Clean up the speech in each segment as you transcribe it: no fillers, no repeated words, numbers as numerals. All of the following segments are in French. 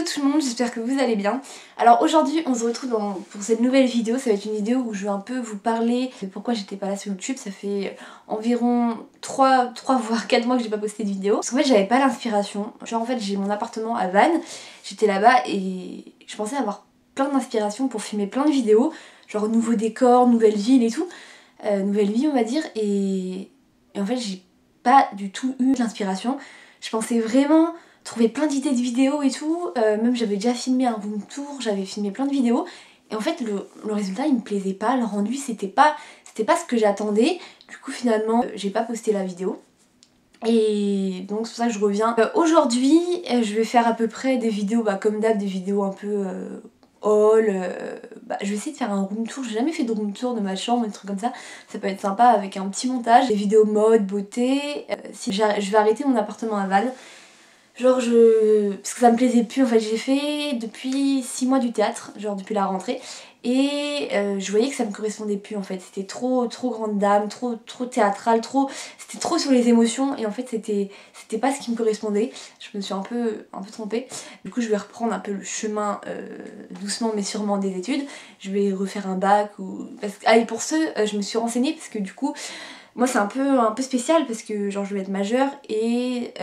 Hello tout le monde, j'espère que vous allez bien. Alors aujourd'hui on se retrouve pour cette nouvelle vidéo. Ça va être une vidéo où je vais un peu vous parler de pourquoi j'étais pas là sur YouTube. Ça fait environ 3 voire 4 mois que j'ai pas posté de vidéo. Parce qu'en fait j'avais pas l'inspiration. Genre en fait j'ai mon appartement à Vannes, j'étais là-bas et je pensais avoir plein d'inspiration pour filmer plein de vidéos. Genre nouveaux décors, nouvelle ville et tout. Nouvelle vie on va dire. Et en fait j'ai pas du tout eu l'inspiration. Je pensais vraiment trouver plein d'idées de vidéos et tout, même j'avais déjà filmé un room tour, j'avais filmé plein de vidéos et en fait le résultat il me plaisait pas, le rendu c'était pas ce que j'attendais, du coup finalement j'ai pas posté la vidéo. Et donc c'est pour ça que je reviens. Aujourd'hui je vais faire à peu près des vidéos comme d'hab, des vidéos un peu haul, je vais essayer de faire un room tour. J'ai jamais fait de room tour de ma chambre, des trucs comme ça peut être sympa avec un petit montage, des vidéos mode, beauté. Si je vais arrêter mon appartement à Vannes. Genre parce que ça me plaisait plus en fait, j'ai fait depuis 6 mois du théâtre, genre depuis la rentrée, et je voyais que ça me correspondait plus en fait, c'était trop grande dame, trop théâtral, c'était trop sur les émotions et en fait c'était pas ce qui me correspondait, je me suis un peu trompée. Du coup je vais reprendre un peu le chemin doucement mais sûrement des études, je vais refaire un bac ou... et pour ce, je me suis renseignée parce que du coup moi c'est un peu spécial parce que genre je vais être majeure et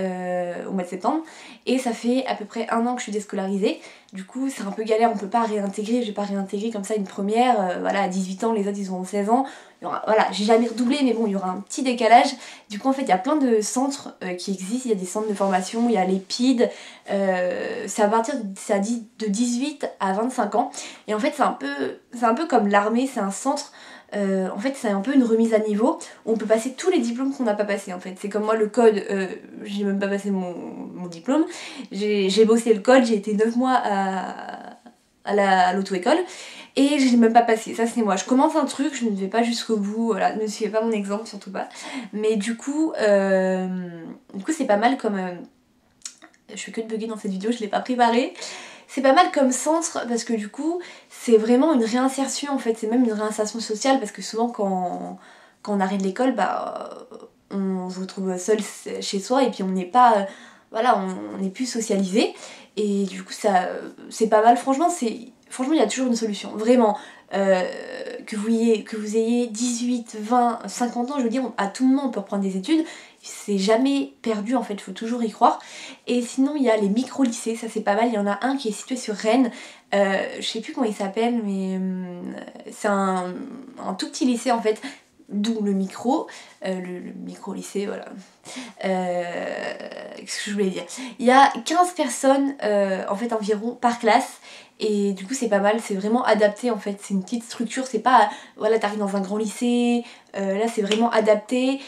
au mois de septembre et ça fait à peu près 1 an que je suis déscolarisée. Du coup c'est un peu galère, on peut pas réintégrer, je vais pas réintégrer comme ça une première, voilà à 18 ans, les autres ils ont 16 ans. Voilà, j'ai jamais redoublé mais bon il y aura un petit décalage. Du coup en fait il y a plein de centres qui existent, il y a des centres de formation, il y a l'EPID, c'est à partir de 18 à 25 ans et en fait c'est un peu comme l'armée, c'est un centre. En fait c'est un peu une remise à niveau où on peut passer tous les diplômes qu'on n'a pas passé en fait. C'est comme moi le code, j'ai même pas passé mon diplôme, j'ai bossé le code, j'ai été 9 mois à l'auto-école et je l'ai même pas passé, ça c'est moi. Je commence un truc, je ne vais pas jusqu'au bout, voilà, ne suivez pas mon exemple, surtout pas. Mais du coup c'est pas mal comme... je fais que de bugger dans cette vidéo, je l'ai pas préparée. C'est pas mal comme centre parce que du coup c'est vraiment une réinsertion en fait, c'est même une réinsertion sociale parce que souvent quand on arrête l'école on se retrouve seul chez soi et puis on n'est pas voilà, on n'est plus socialisé et du coup ça c'est pas mal, franchement il y a toujours une solution, vraiment. Que vous ayez 18, 20, 50 ans, je veux dire, à tout moment on peut reprendre des études, c'est jamais perdu en fait, faut toujours y croire. Et sinon il y a les micro-lycées, ça c'est pas mal, il y en a un qui est situé sur Rennes, je sais plus comment il s'appelle mais c'est un tout petit lycée en fait, d'où le micro, le micro-lycée, voilà. Qu'est-ce que je voulais dire, il y a 15 personnes en fait environ par classe. Et du coup c'est pas mal, c'est vraiment adapté en fait, c'est une petite structure, c'est pas, voilà t'arrives dans un grand lycée, là c'est vraiment adapté,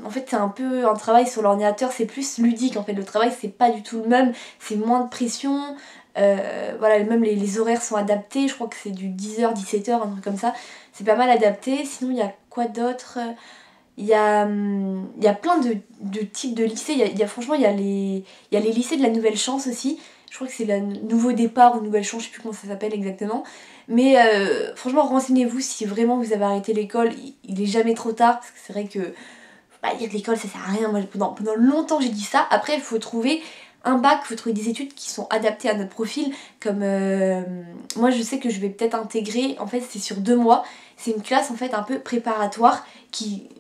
en fait c'est un peu un travail sur l'ordinateur, c'est plus ludique en fait, le travail c'est pas du tout le même, c'est moins de pression, voilà même les horaires sont adaptés, je crois que c'est du 10h, 17h, un truc comme ça, c'est pas mal adapté. Sinon il y a quoi d'autre? Il y a plein de types de lycées, franchement il y a les lycées de la Nouvelle Chance aussi. Je crois que c'est le Nouveau Départ ou Nouvelle Chance, je sais plus comment ça s'appelle exactement. Mais franchement, renseignez-vous si vraiment vous avez arrêté l'école, il est jamais trop tard. Parce que c'est vrai que faut pas dire que l'école ça sert à rien. Moi pendant longtemps j'ai dit ça. Après il faut trouver un bac, il faut trouver des études qui sont adaptées à notre profil. Comme moi je sais que je vais peut-être intégrer, en fait c'est sur 2 mois. C'est une classe en fait un peu préparatoire qui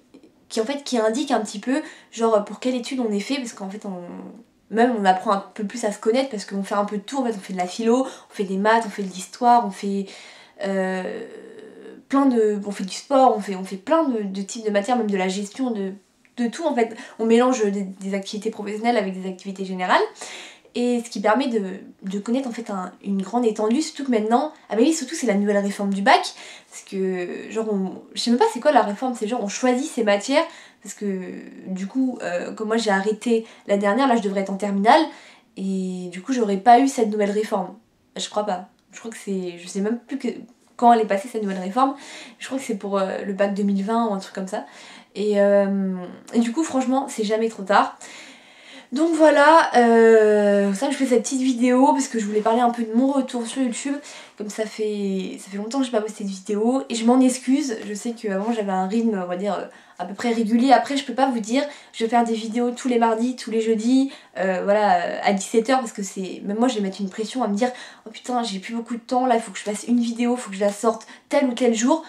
indique un petit peu genre pour quelle étude on est fait. Parce qu'en fait on apprend un peu plus à se connaître parce qu'on fait un peu de tout, en fait on fait de la philo, on fait des maths, on fait de l'histoire, on fait on fait du sport, on fait plein de types de matières, même de la gestion, de tout en fait. On mélange des activités professionnelles avec des activités générales. Et ce qui permet de connaître en fait une grande étendue, surtout que maintenant, ah bah oui, surtout c'est la nouvelle réforme du bac, parce que genre, je sais même pas c'est quoi la réforme, c'est genre on choisit ses matières, parce que du coup, comme moi j'ai arrêté la dernière, là je devrais être en terminale, et du coup j'aurais pas eu cette nouvelle réforme. Je crois pas, je crois que c'est, je sais même plus quand elle est passée cette nouvelle réforme, je crois que c'est pour le bac 2020 ou un truc comme ça, et du coup franchement c'est jamais trop tard. Donc voilà, ça je fais cette petite vidéo parce que je voulais parler un peu de mon retour sur YouTube. Comme ça fait longtemps que j'ai pas posté de vidéo et je m'en excuse. Je sais qu'avant j'avais un rythme, on va dire, à peu près régulier. Après je peux pas vous dire, je vais faire des vidéos tous les mardis, tous les jeudis, voilà, à 17 h parce que c'est... Même moi je vais mettre une pression à me dire, oh putain j'ai plus beaucoup de temps, là il faut que je fasse une vidéo, il faut que je la sorte tel ou tel jour.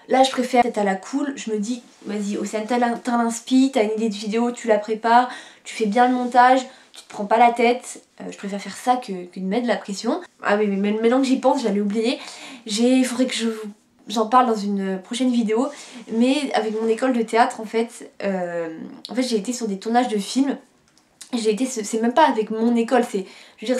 Là je préfère être à la cool, je me dis vas-y Océane, t'as l'inspi, t'as une idée de vidéo, tu la prépares, tu fais bien le montage, tu te prends pas la tête, je préfère faire ça que de mettre de la pression. Ah oui mais maintenant que j'y pense, j'allais oublier, il faudrait que j'en parle dans une prochaine vidéo, mais avec mon école de théâtre en fait j'ai été sur des tournages de films. C'est même pas avec mon école, je veux dire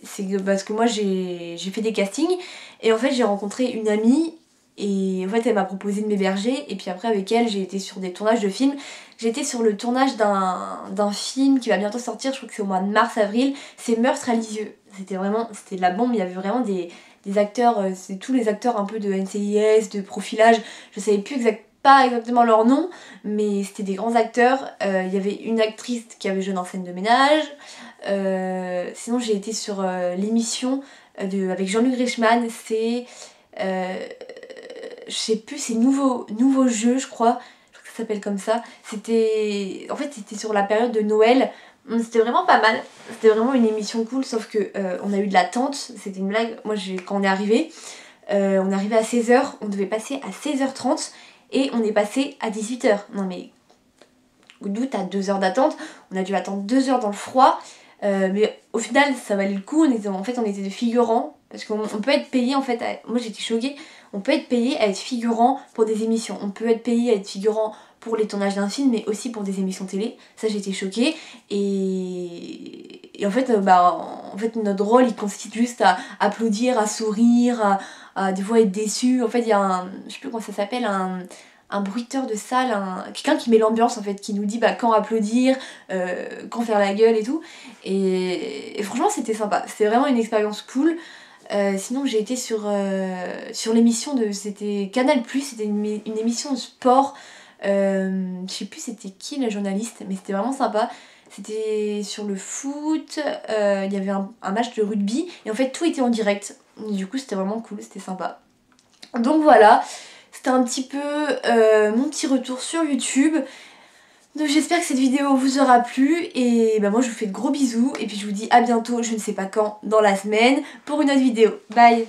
c'est parce que moi j'ai fait des castings et en fait j'ai rencontré une amie et en fait elle m'a proposé de m'héberger et puis après avec elle j'ai été sur des tournages de films. J'ai été sur le tournage d'un film qui va bientôt sortir, je crois que c'est au mois de mars-avril, c'est Meurtre à Lisieux. C'était de la bombe, il y avait vraiment des acteurs, c'est tous les acteurs un peu de NCIS, de profilage, je savais plus pas exactement leur nom, mais c'était des grands acteurs. Il y avait une actrice qui avait joué dans Scène de ménage. Sinon j'ai été sur l'émission avec Jean-Luc Reichmann, c'est... je sais plus, c'est nouveau jeu je crois que ça s'appelle comme ça. En fait c'était sur la période de Noël. C'était vraiment pas mal, c'était vraiment une émission cool, sauf que on a eu de l'attente, c'était une blague. Moi quand on est arrivé à 16 h, on devait passer à 16 h 30 et on est passé à 18 h. Non mais d'où t'as 2 heures d'attente, on a dû attendre 2 heures dans le froid, mais au final ça valait le coup. On était de figurants, parce qu'on peut être payé en fait, moi j'étais choquée, on peut être payé à être figurant pour des émissions, on peut être payé à être figurant pour les tournages d'un film mais aussi pour des émissions télé. Ça j'étais choquée et en fait notre rôle il consiste juste à applaudir, à sourire, à des fois être déçu. En fait il y a je sais plus comment ça s'appelle, un bruiteur de salle, quelqu'un qui met l'ambiance en fait, qui nous dit quand applaudir, quand faire la gueule et tout. Et franchement c'était sympa, c'était vraiment une expérience cool. Sinon j'ai été sur l'émission c'était Canal+, c'était une émission de sport. Je sais plus c'était qui la journaliste, mais c'était vraiment sympa. C'était sur le foot, il y avait un match de rugby et en fait tout était en direct. Du coup c'était vraiment cool, c'était sympa. Donc voilà, c'était un petit peu mon petit retour sur YouTube. Donc j'espère que cette vidéo vous aura plu et moi je vous fais de gros bisous et puis je vous dis à bientôt, je ne sais pas quand, dans la semaine, pour une autre vidéo. Bye!